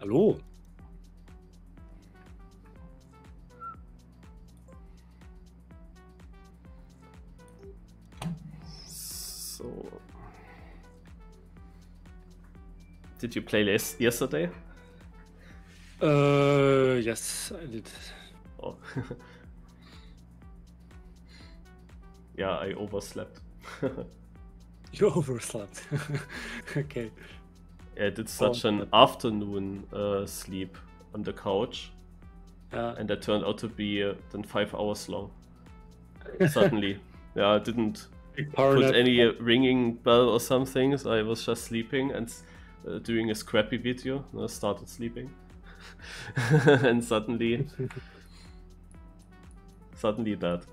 Hallo? So. Did you play yesterday? Yes, I did. Oh. Yeah, I overslept. You overslept. Okay. I did such an afternoon sleep on the couch, and that turned out to be then 5 hours long. Suddenly, yeah, I didn't put any ringing bell or something. So I was just sleeping and doing a scrappy video. And I started sleeping, and suddenly that.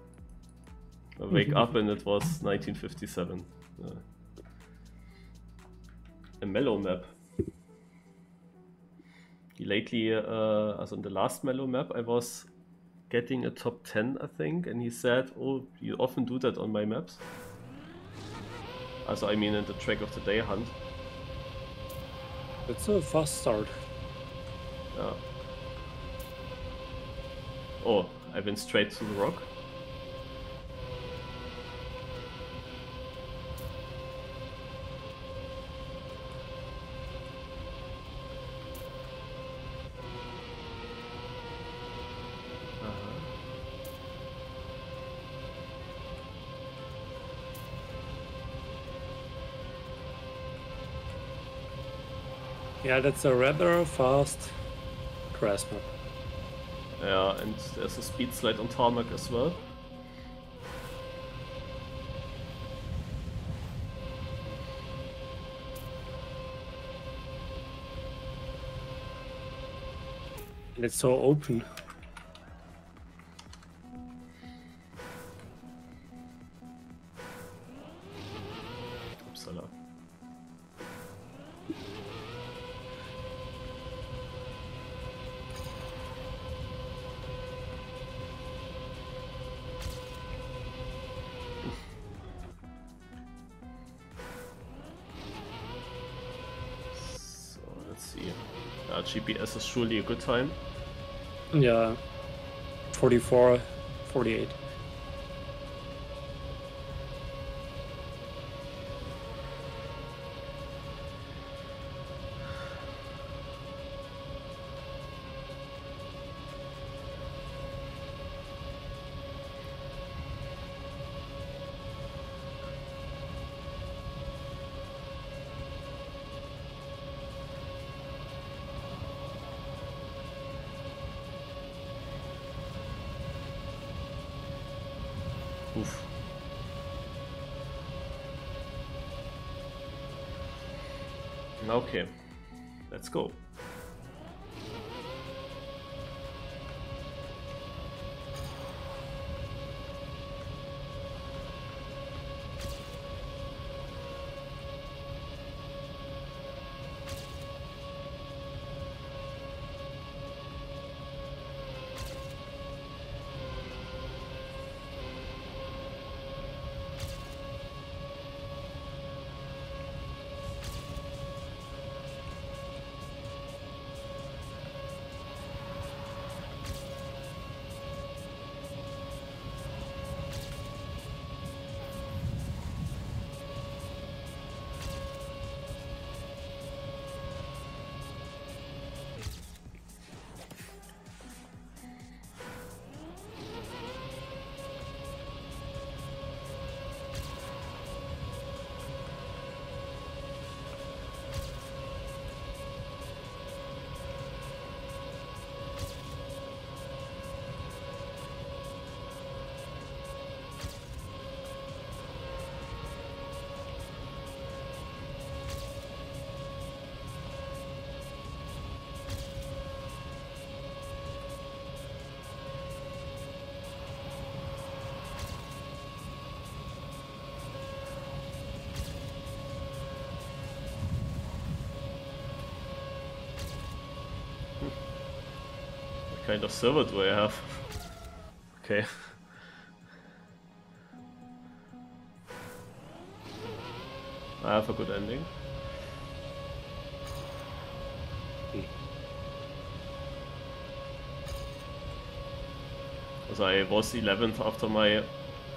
I wake up and it was 1957. A mellow map. Lately, as on the last mellow map, I was getting a top 10, I think, and he said, "Oh, you often do that on my maps." Also, I mean, in the track of the day hunt. That's a fast start. Yeah. Oh, I went straight to the rock. Yeah, that's a rather fast grass map. Yeah, and there's a speed slide on tarmac as well. And it's so open. Upsala. GPS is surely a good time. Yeah, 44, 48. Oof. Okay, let's go. What kind of server do I have? Okay. I have a good ending. Because I was 11th after my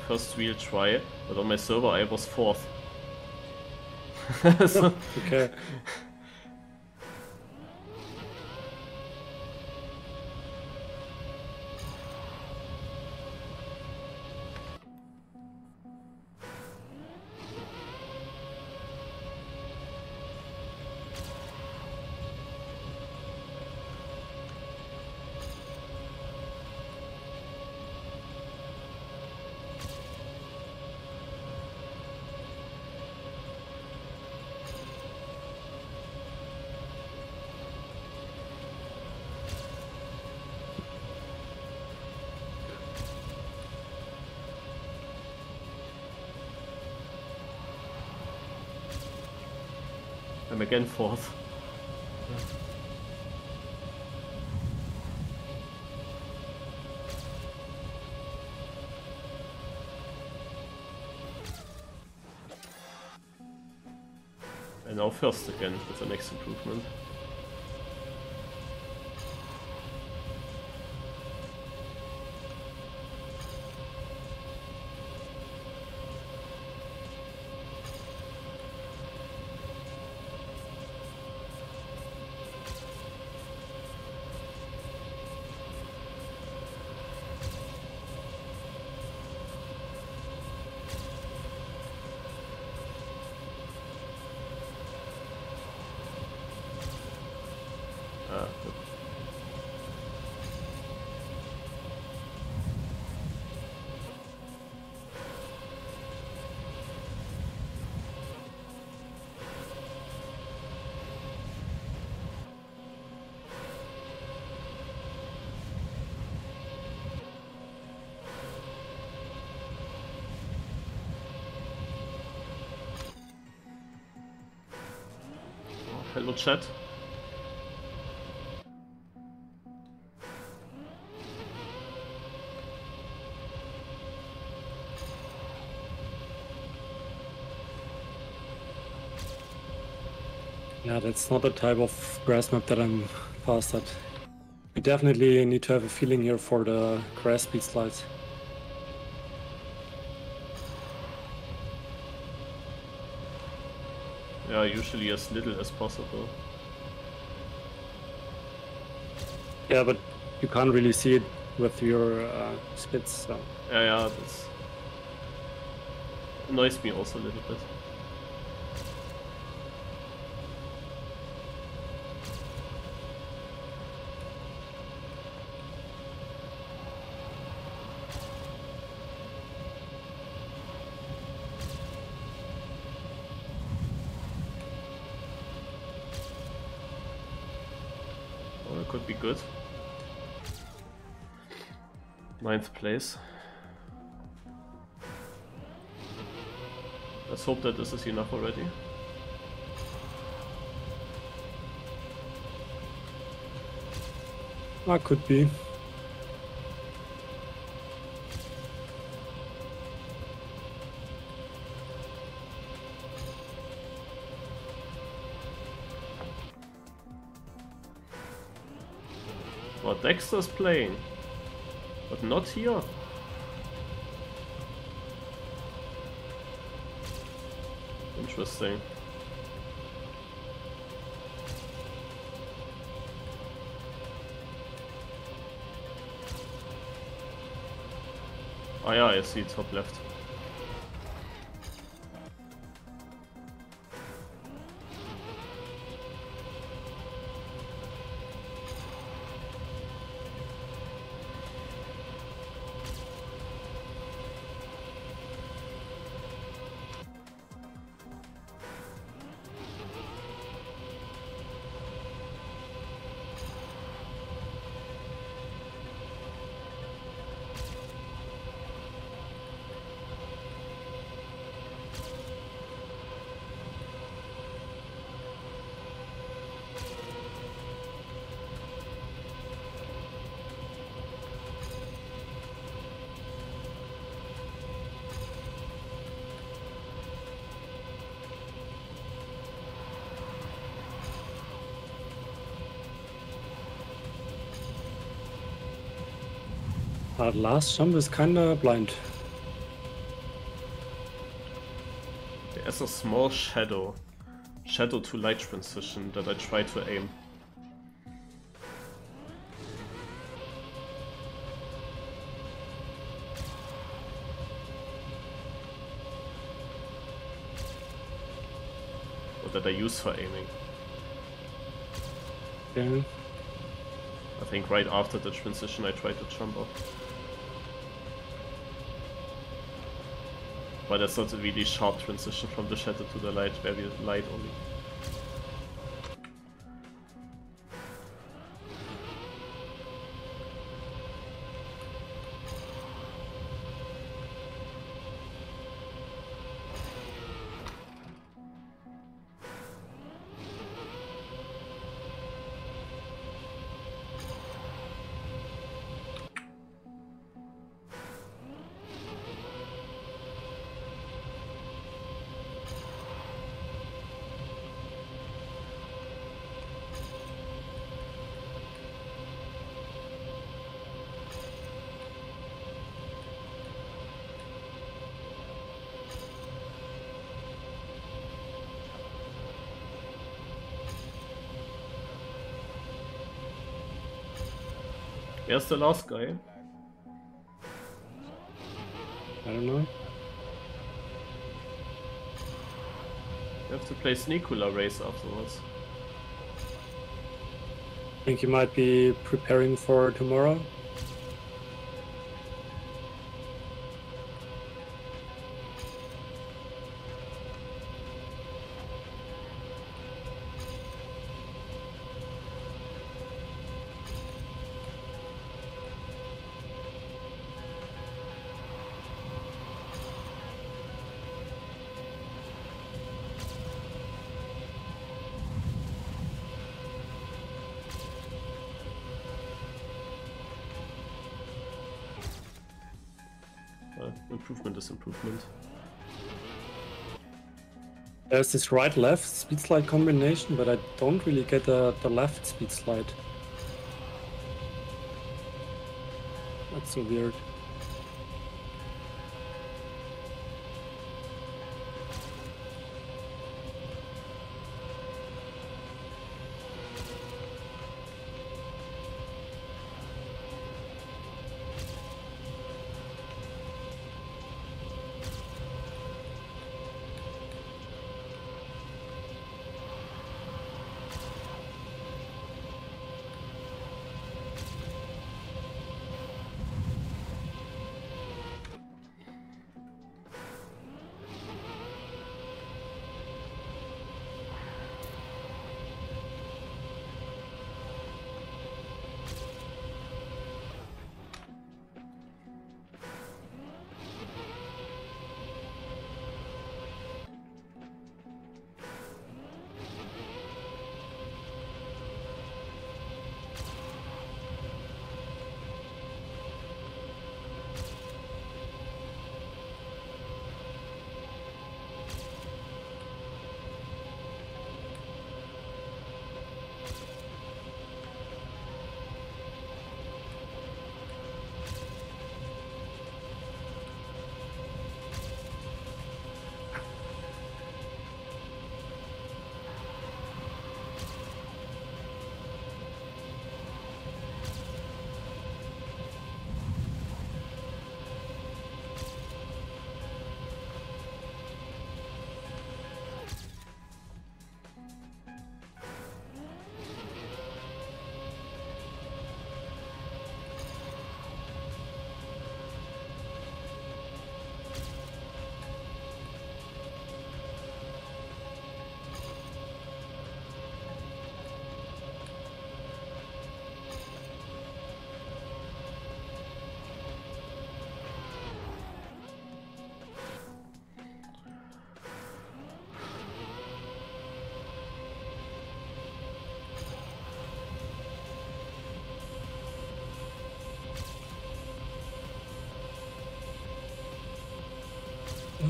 first real try, but on my server I was 4th. So okay. I'm again 4th. And now 1st again with the next improvement. Hello chat. Yeah, that's not the type of grass map that I'm fast at. We definitely need to have a feeling here for the grass speed slides. Yeah, usually as little as possible. Yeah, but you can't really see it with your spits. So. Yeah, that's annoys me also a little bit. Could be good. 9th place. Let's hope that this is enough already. Could be. Well, Dexter's playing, but not here. Interesting. Oh yeah, I see top left. That last jump is kinda blind. There's a small shadow to light transition that I try to aim. Or that I use for aiming. Yeah. I think right after the transition I try to jump off. But that's not a really sharp transition from the shadow to the light, very light only. Where's the last guy? I don't know. You have to play Sneakula race afterwards. Think you might be preparing for tomorrow? Improvement is improvement. There's this right-left speed slide combination, but I don't really get the left speed slide. That's so weird.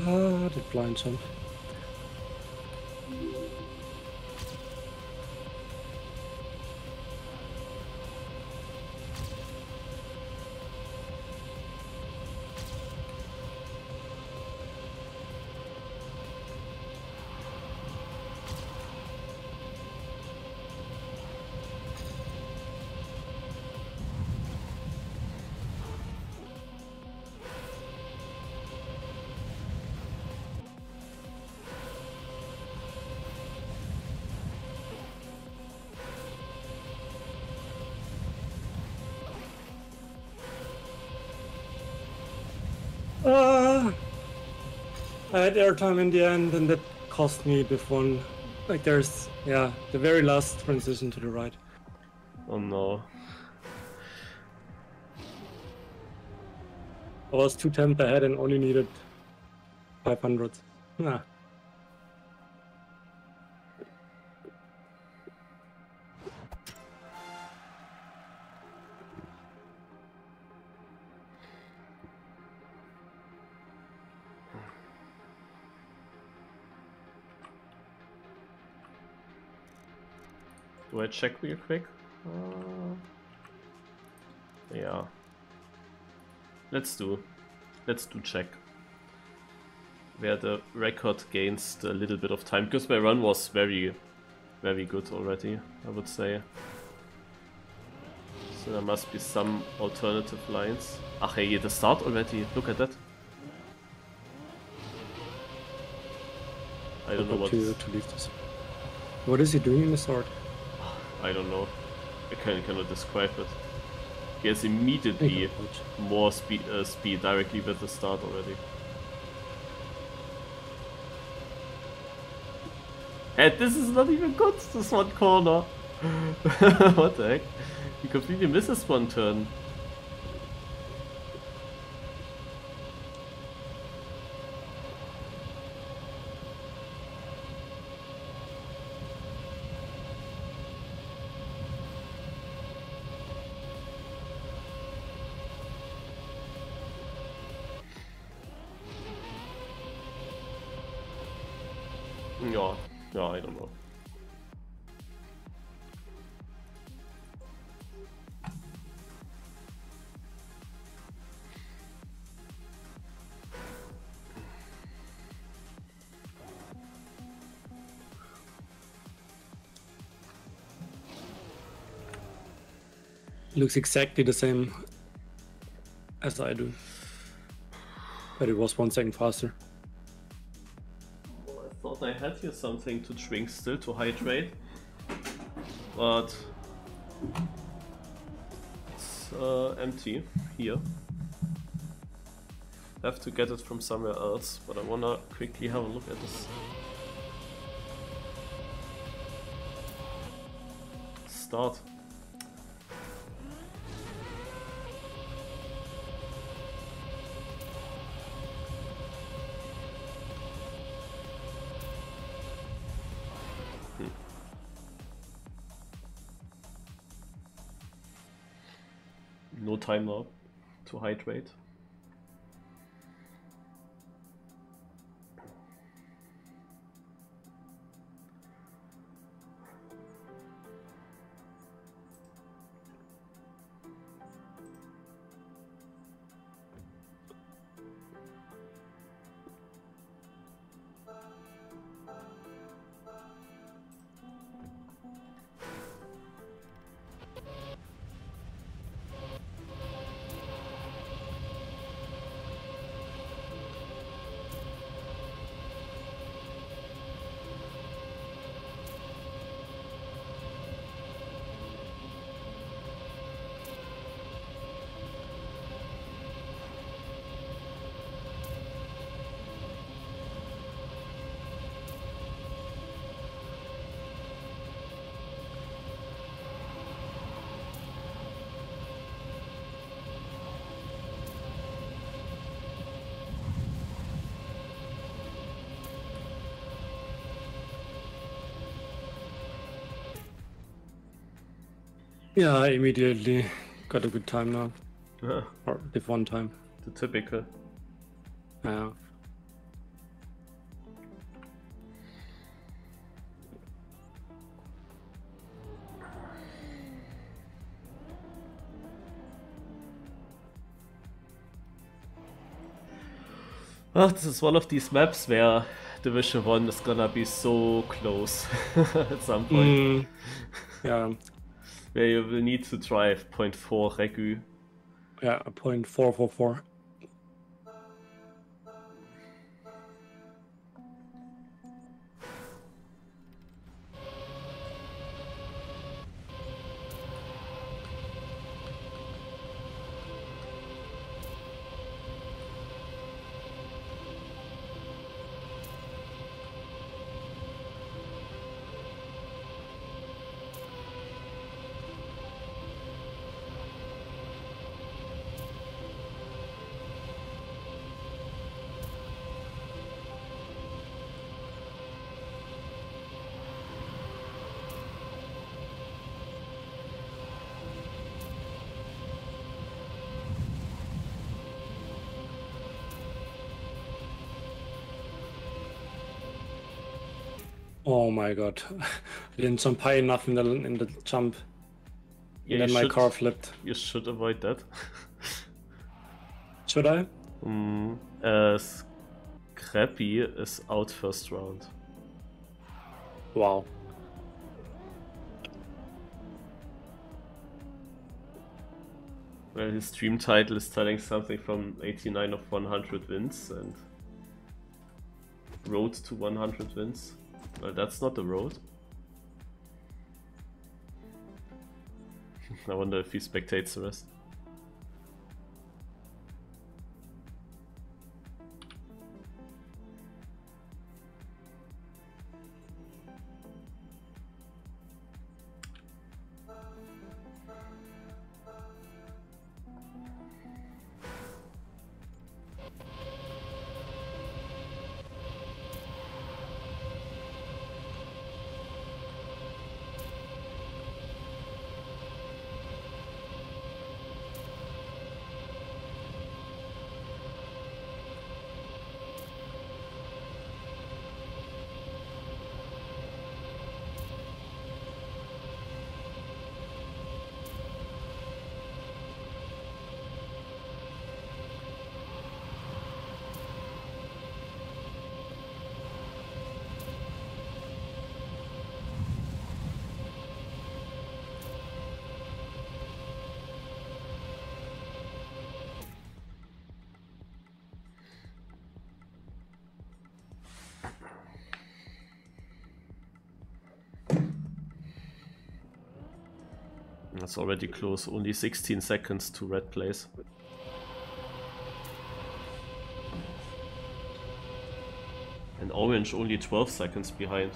Ah, the blind jump. I had airtime in the end, and that cost me div 1. Like there's, yeah, the very last transition to the right. Oh no. I was 2 tenths ahead and only needed 500. Nah. Do I check real quick? Yeah. Let's do check. Where the record gains a little bit of time, because my run was very, very good already, I would say. So there must be some alternative lines. Ach hey, the start already, look at that. I don't know what to leave this. What is he doing in the start? I don't know. I cannot describe it. He has immediately more speed directly with the start already. And this is not even good, this one corner. What the heck? He completely misses one turn. Yeah, I don't know. Looks exactly the same as I do, but it was 1 second faster. Well, I thought I had here something to drink still to hydrate, but it's empty here. I have to get it from somewhere else, but I wanna quickly have a look at this. Start. No time now to hydrate. Yeah, I immediately got a good time now. Yeah. Or div 1 time. The typical. Yeah. Oh, this is one of these maps where Division 1 is gonna be so close at some point. Yeah. Where you will need to drive 0.4 Regu. Yeah, 0.444. Oh my god. I didn't jump high enough in the jump. Yeah, and then my car flipped. You should avoid that. Should I? Scrappy is out first round. Wow. Well, his stream title is telling something from 89 of 100 wins and road to 100 wins. Well, that's not the road. I wonder if he spectates the rest. That's already close, only 16 seconds to red place. And orange only 12 seconds behind.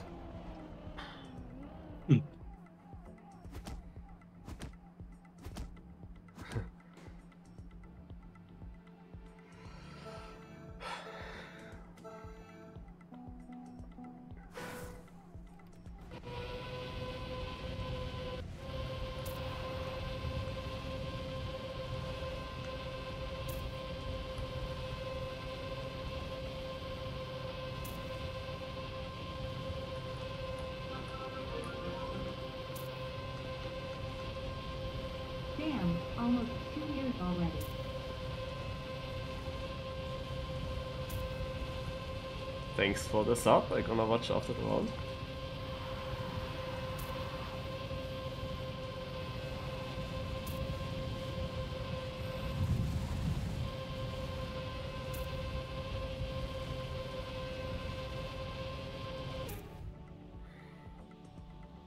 Damn, almost 2 years already. Thanks for the sub, I'm gonna watch after the round.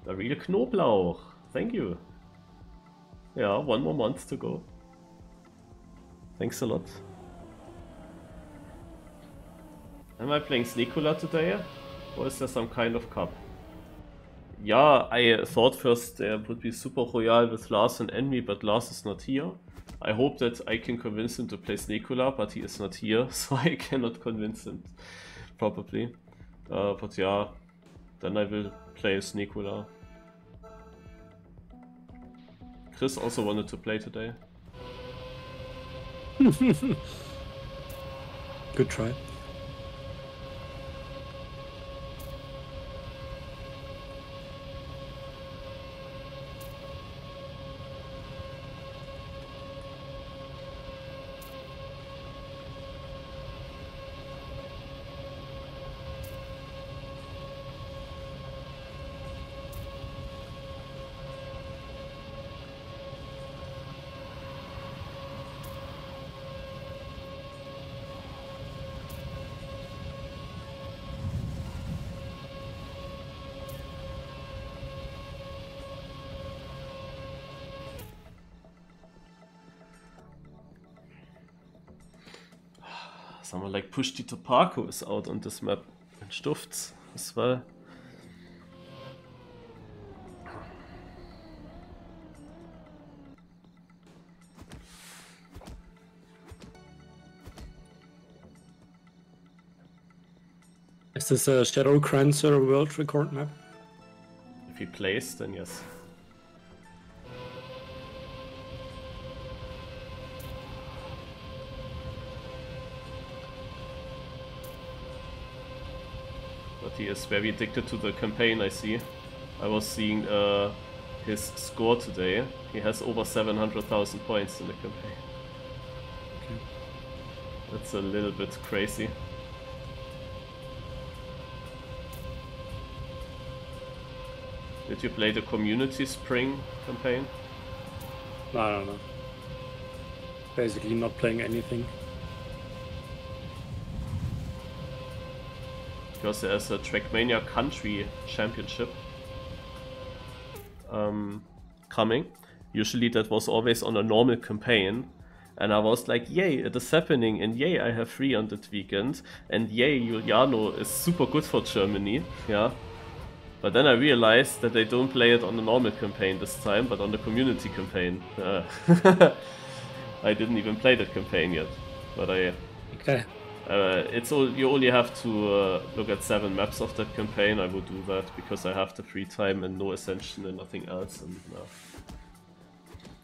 The real Knoblauch, thank you. Yeah, 1 more month to go. Thanks a lot. Am I playing Sneakula today? Or is there some kind of cup? Yeah, I thought first there would be Super Royale with Lars and Envy, but Lars is not here. I hope that I can convince him to play Sneakula, but he is not here, so I cannot convince him, probably. But yeah, then I will play Sneakula. Chris also wanted to play today. Good try. Someone like Push the Tobacco is out on this map, and Stufts as well. Is this a Shadow Crancer world record map? If he plays, then yes. But But he is very addicted to the campaign, I see. I was seeing his score today. He has over 700,000 points in the campaign. Okay. That's a little bit crazy. Did you play the Community Spring campaign? I don't know. Basically not playing anything. Because there's a Trackmania Country Championship coming. Usually that was always on a normal campaign. And I was like, yay, it is happening, and yay, I have free on that weekend, and yay, Juliano is super good for Germany, yeah. But then I realized that they don't play it on the normal campaign this time, but on the community campaign. I didn't even play that campaign yet, but I... Okay. You only have to look at 7 maps of that campaign. I will do that because I have the free time and no Ascension and nothing else, and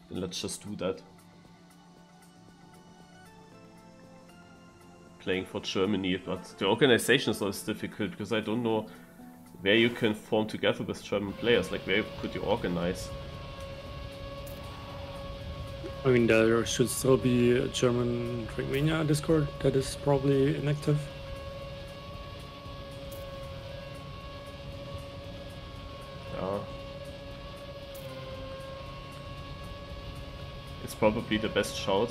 then let's just do that. Playing for Germany, but the organization is always difficult because I don't know where you can form together with German players. Like, where could you organize? I mean, there should still be a German Trackmania Discord that is probably inactive. Yeah. It's probably the best shout.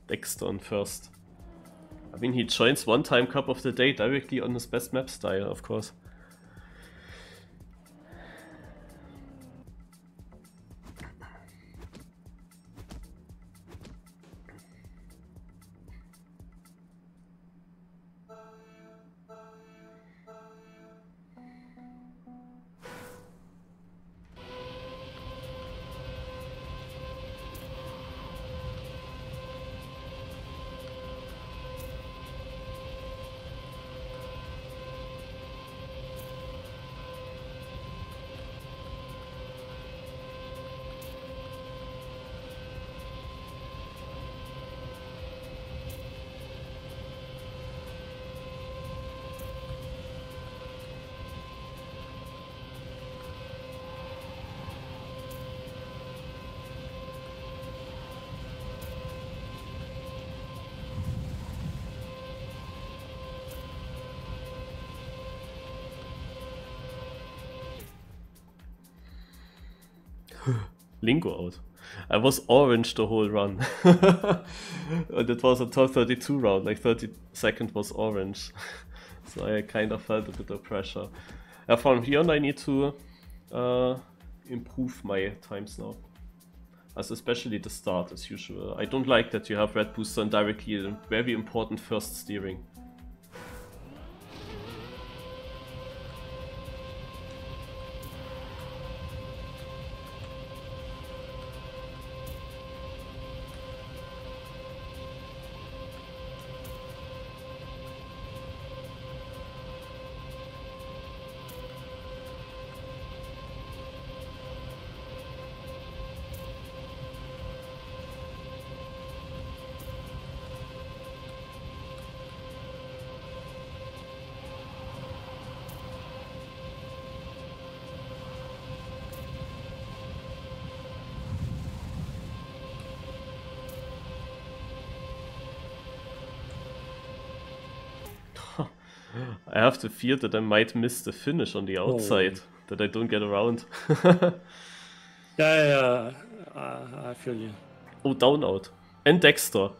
Dexter on first. I mean, he joins one time Cup of the Day directly on his best map style, of course. Lingo out. I was orange the whole run. And it was a top 32 round, like 32nd was orange. So I kind of felt a bit of pressure. From here on I need to improve my times now. As especially the start as usual. I don't like that you have red booster and directly a very important first steering. I have the fear that I might miss the finish on the outside, that I don't get around. Yeah, I feel you. Oh, down out. And Dexter.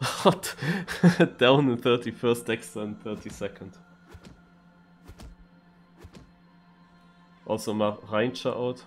Down in 31st, Dexter in 32nd. Also Ranger out.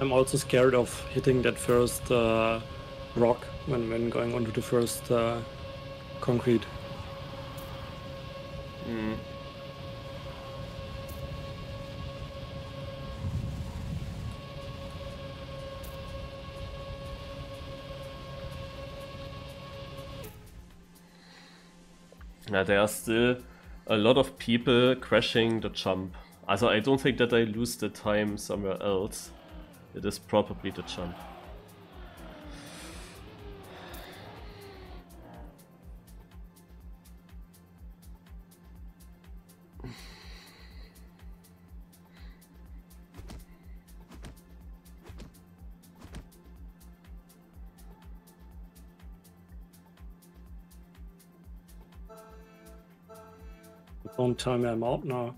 I'm also scared of hitting that first rock when going onto the first concrete. Mm. Yeah, there are still a lot of people crashing the jump. Also, I don't think that I lose the time somewhere else. It is probably the jump. Don't tell me I'm out now.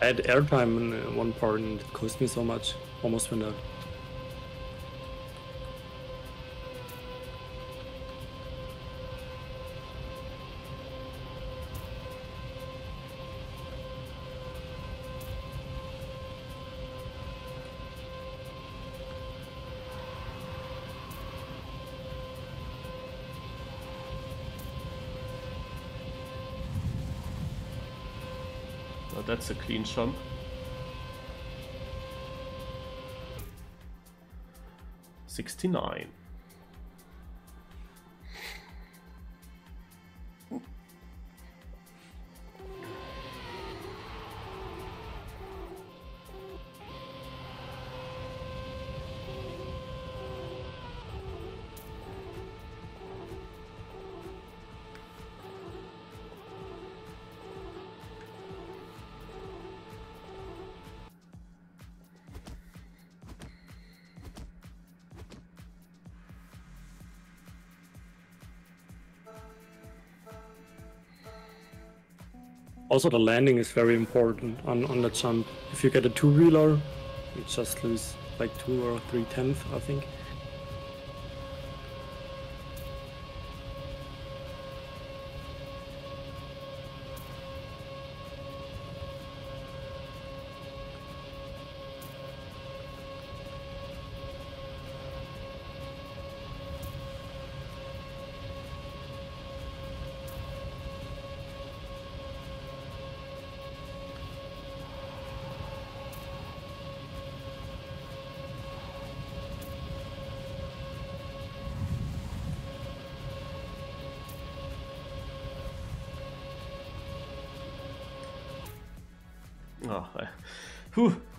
I had airtime in one part and it cost me so much. Almost went out. That's a clean jump. $69. Also, the landing is very important on the jump. If you get a two-wheeler, you just lose like 2 or 3/10, I think.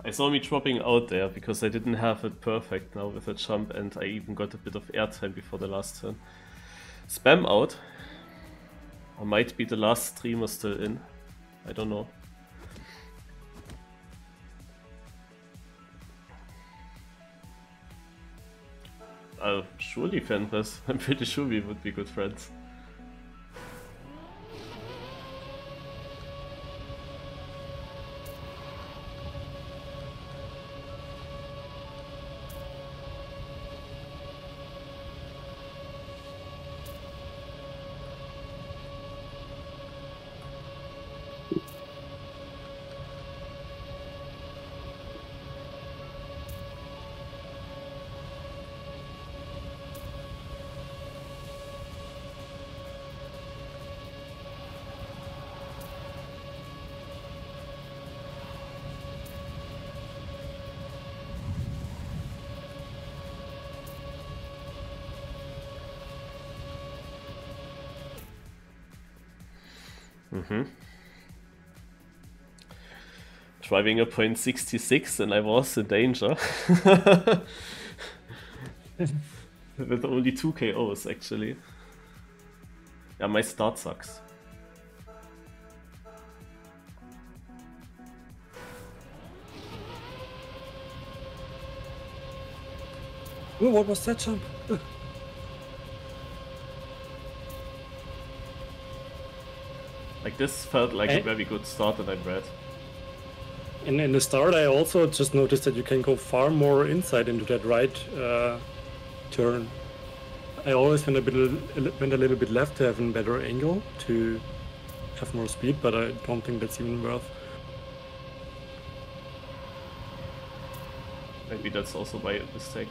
I saw me dropping out there because I didn't have it perfect now with a jump, and I even got a bit of airtime before the last turn. Spam out. Or might be the last streamer still in. I don't know. Surely Fenris. I'm pretty sure we would be good friends. Driving a .66 and I was in danger. With only 2 KOs actually. Yeah, my start sucks. Oh, what was that jump? Like this felt like a very good start that I read. In the start, I also just noticed that you can go far more inside into that right turn. I always went a little bit left to have a better angle to have more speed, but I don't think that's even worth. Maybe that's also my mistake.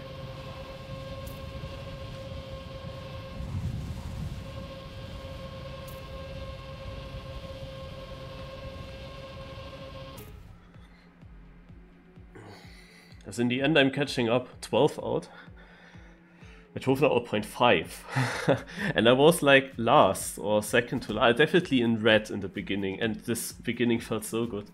As in the end I'm catching up, 12 out. I drove now 0.5. And I was like last or second to last, definitely in red in the beginning, and this beginning felt so good.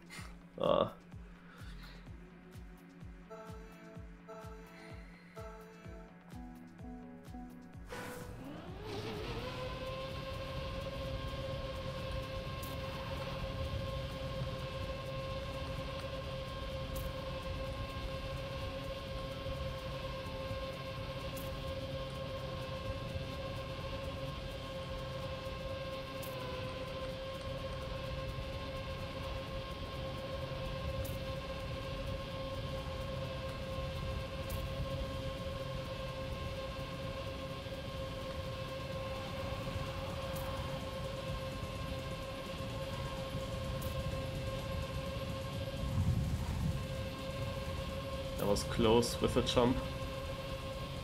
I was close with the jump,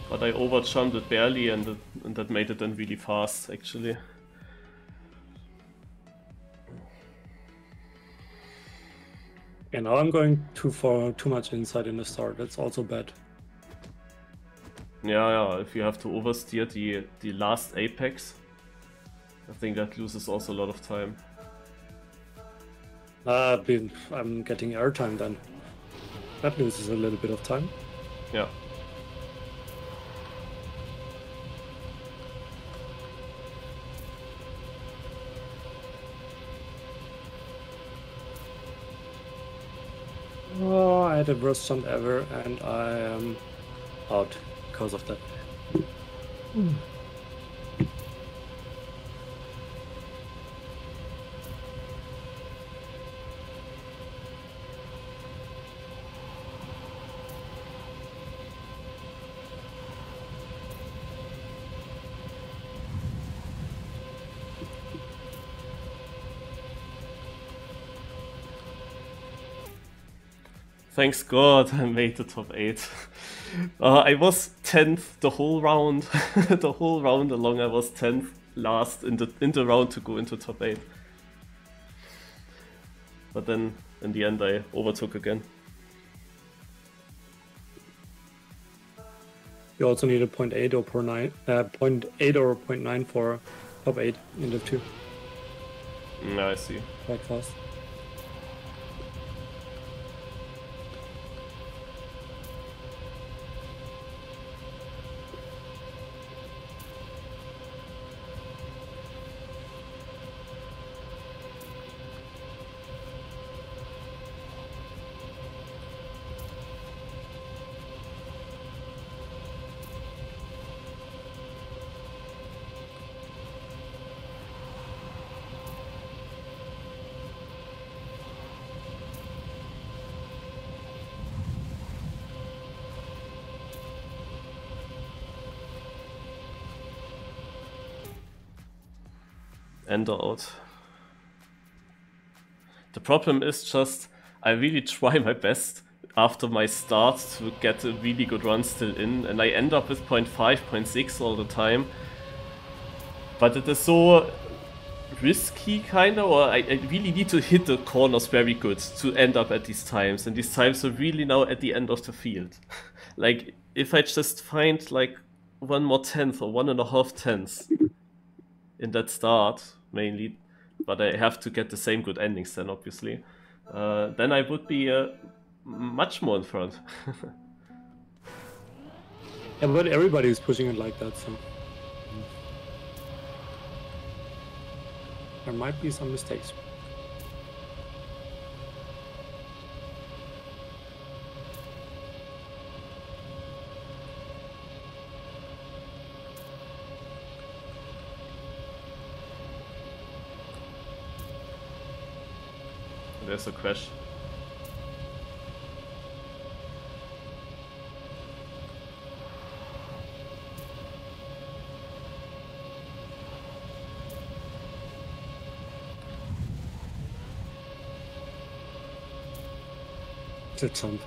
but I overjumped it barely, and that made it then really fast, actually. And now I'm going too much inside in the start. That's also bad. Yeah, if you have to oversteer the last apex, I think that loses also a lot of time. I'm getting airtime then. That loses a little bit of time. Yeah. Oh, I had the worst jump ever, and I am out because of that. Thanks God I made the top 8. I was 10th the whole round. The whole round along I was 10th last in the round to go into top 8. But then in the end I overtook again. You also need a 0.8 or 0.8 or 0.9 for top 8 in the 2. Yeah, I see. Quite fast. Ender out. The problem is just, I really try my best after my start to get a really good run still in, and I end up with 0.5, 0.6 all the time. But it is so risky, kinda, or I really need to hit the corners very good to end up at these times, and these times are really now at the end of the field. Like, if I just find like 1 more tenth or 1.5 tenths in that start, mainly, but I have to get the same good endings then, obviously, then I would be much more in front. Yeah, but everybody is pushing it like that, so there might be some mistakes. There's a crash. The jump.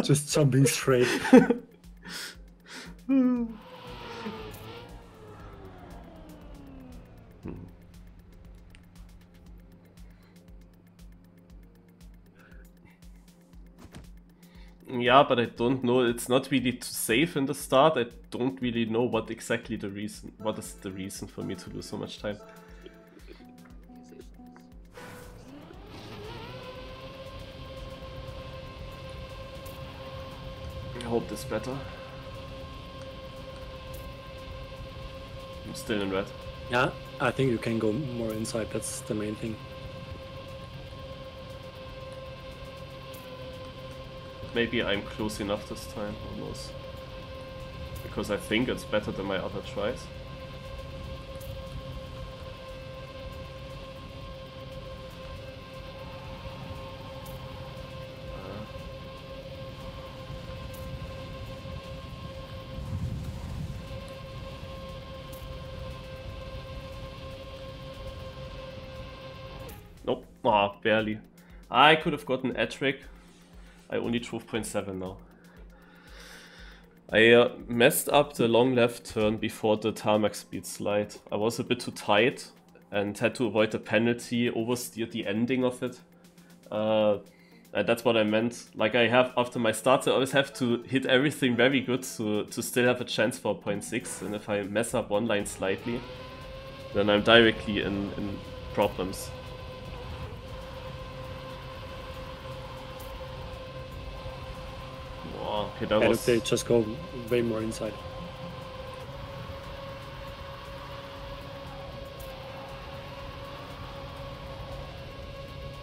Just jumping straight. Yeah, but I don't know. It's not really too safe in the start. I don't really know what exactly the reason. What is the reason for me to lose so much time? I hope this better. I'm still in red. Yeah, I think you can go more inside. That's the main thing. Maybe I'm close enough this time, who knows? Because I think it's better than my other tries. Nope, barely. I could have gotten Edric. I only drove 0.7 now. I messed up the long left turn before the tarmac speed slide. I was a bit too tight and had to avoid the penalty, oversteered the ending of it. And that's what I meant. Like I have, after my starts, I always have to hit everything very good to still have a chance for 0.6. And if I mess up one line slightly, then I'm directly in problems. Okay, that was... They just go way more inside.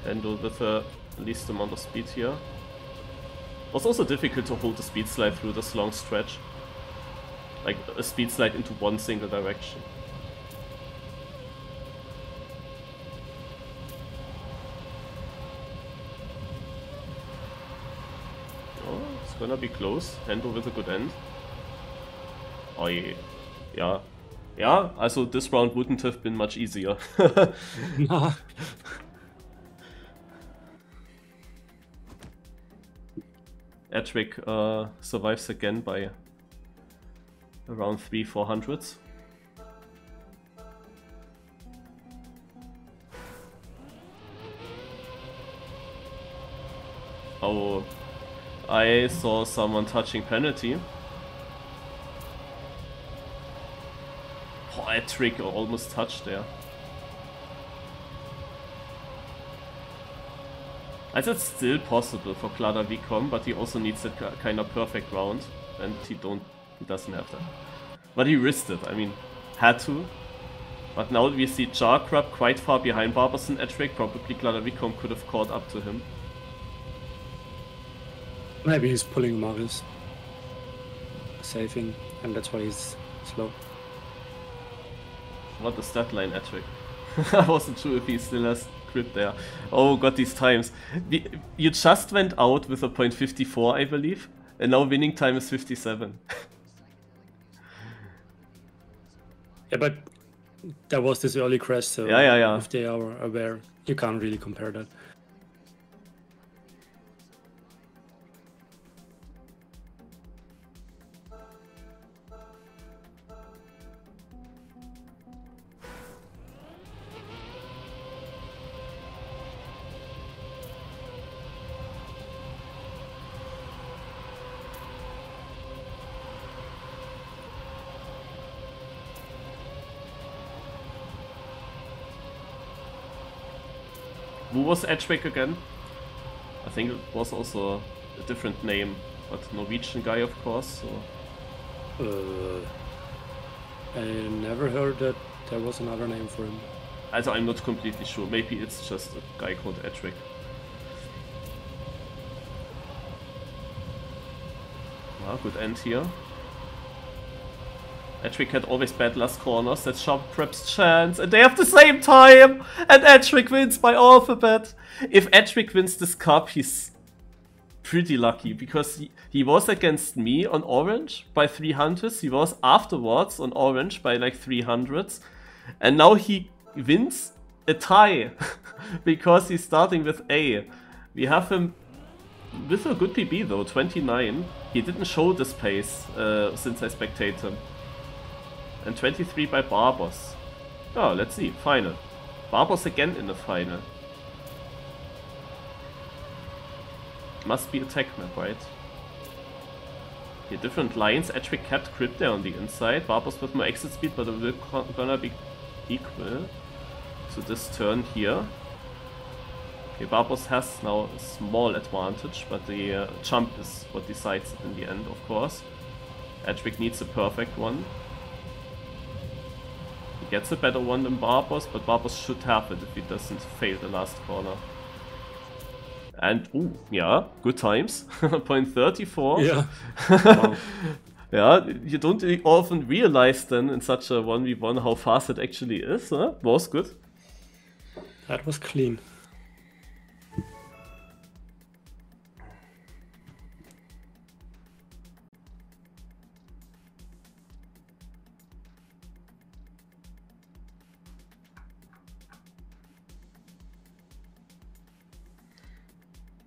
Handle with the least amount of speed here. It was also difficult to hold the speed slide through this long stretch. Like a speed slide into one single direction. Gonna be close. Handle with a good end. Oh yeah. Yeah, also this round wouldn't have been much easier. Edric survives again by around 300-400. Oh, I saw someone touching penalty. Oh, Edric almost touched there. I said it's still possible for Klada Vicom, but he also needs a kind of perfect round, and he doesn't have that. But he risked it, I mean, had to. But now we see Jarkrab quite far behind Barberson Edric, probably Klada Vicom could have caught up to him. Maybe he's pulling Marius. Saving, and that's why he's slow. What is that line, Edric? I wasn't sure if he still has grip there. Oh god, these times. You just went out with a 0.54, I believe, and now winning time is 57. Yeah, but there was this early crash, so yeah. If they are aware, you can't really compare that. Who was Edric again? I think it was also a different name, but Norwegian guy, of course. So. I never heard that there was another name for him. Also, I'm not completely sure. Maybe it's just a guy called Edric. Ah, good end here. Edric had always bad last corners, that's Sharp's chance, and they have the same time! And Edric wins by alphabet! If Edric wins this cup, he's pretty lucky, because he was against me on orange by 300s, he was afterwards on orange by like 300s, And now he wins a tie because he's starting with A. We have him with a good PB though, 29. He didn't show this pace since I spectate him. And 23 by Barbos. Oh, let's see, final. Barbos again in the final. Must be attack map, right? Here, different lines. Edgewick kept Crypt there on the inside. Barbos with more exit speed, but it will gonna be equal to this turn here. Okay, Barbos has now a small advantage, but the jump is what decides it in the end, of course. Edgewick needs a perfect one. He gets a better one than Barbos, but Barbos should have it if he doesn't fail the last corner. And, ooh, yeah, good times. 0.34. Yeah. Wow. Yeah, you don't often realize then in such a 1v1 how fast it actually is, huh? Was good. That was clean.